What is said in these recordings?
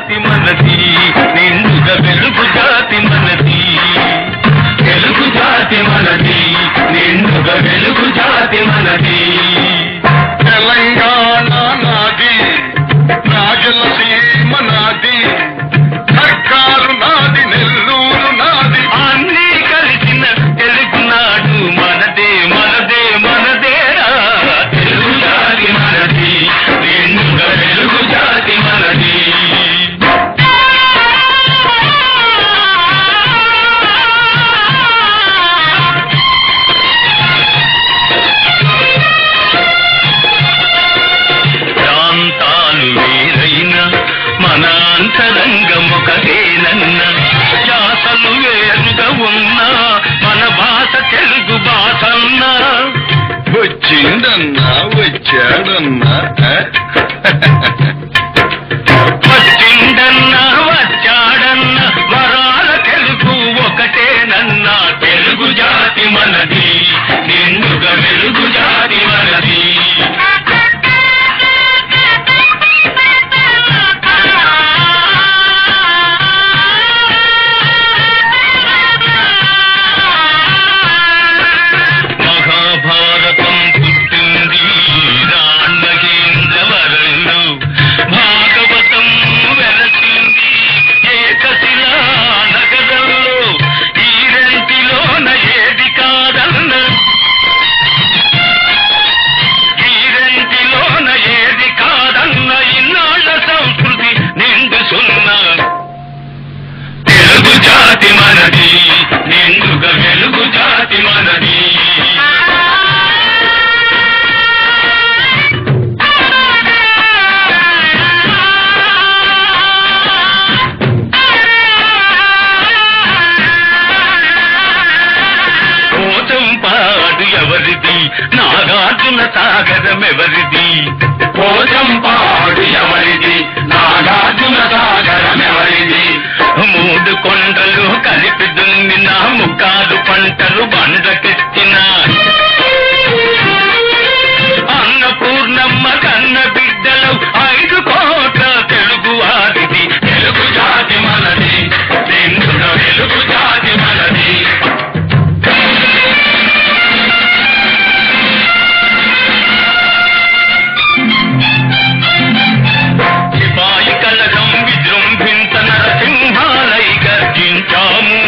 జాతి మనది, నిండుగా వెలుగు జాతి మనది. తెలుగు జాతి మనది, నిండుగా వెలుగు జాతి మనది. తెలంగాణ నాది, రాయలసీమ నాది, సర్కారు నాది, నెల్లూరు నాది, అన్నీ కలిసిన తెలుగునాడు మనదే మనదే మనదేరా. తెలుగు జాతి మనది, నిండుగా వెలుగు జాతి మనది. ప్రాంతాలు వేరైనా మన అంతరంగం ఒకటేనన్నా, యాసలు వేరుగా ఉన్నా మన భాష తెలుగు భాషన్నా. వచ్చిందన్నా వచ్చాడన్నా, వచ్చిందన్నా వచ్చాడన్నా వరాల తెలుగు ఒకటేనన్నా. తెలుగు జాతి మనది, నిండుగా వెలుగు జాతి మనది. మహాభారతం పుట్టింది రామహేంద్రవరంలో, భాగవతం వెలసింది ఏకశిలా నగరంలో. ఈ రెంటిలోన ఏది కాదన్నా, ఈ రెంటిలోన ఏది కాదన్న ఇన్నాళ్ళ సంస్కృతి నిండు సున్నా. తెలుగు జాతి మనది, నిండుగా వెలుగు జాతి మనది. పోచంపాడు ఎవరిది, నాగార్జున సాగరం ఎవరిది. పోచంపాడు ఎవరిది, నాగార్జున సాగరం ఎవరిది. మూడు కొండలు కలిపి దున్నిన ముక్కాలు పంటలు బండకెత్తిన అన్నపూర్ణమ్మ కన్న బిడ్డలు 5 కోట్ల తెలుగు వారిది. తెలుగు జాతి మనది, నిండుగా వెలుగు జాతి మనది. సిపాయి కలగం విజృంభించ నరసింహాలై గర్జించాము.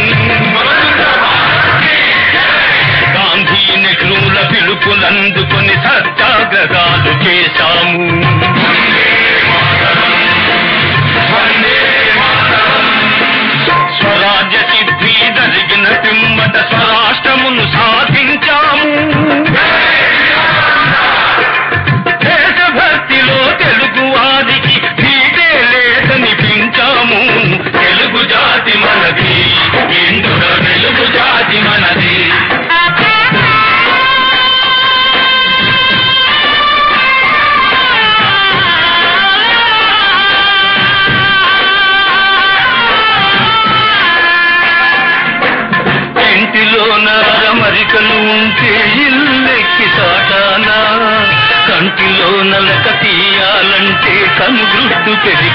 గాంధీ నెహ్రూల పిలుపులందుకొని సత్యాగ్రహాలు చేశాము. స్వరాజ్య సిద్ధి జరిగిన పిమ్మట స్వరాష్ట్రమును సాధించాము. దేశభక్తిలో తెలుగు వారికి నీటే లేదనిపించాము. తెలుగు జాతి మనది, నిండుగా వెలుగు జాతి మనది. ఇంటిలోన అమరికలు ఉంటే ఇల్లెక్కి సాటానా, కంటిలో నలక తీయాలంటే కనుదృష్టి పెరిగి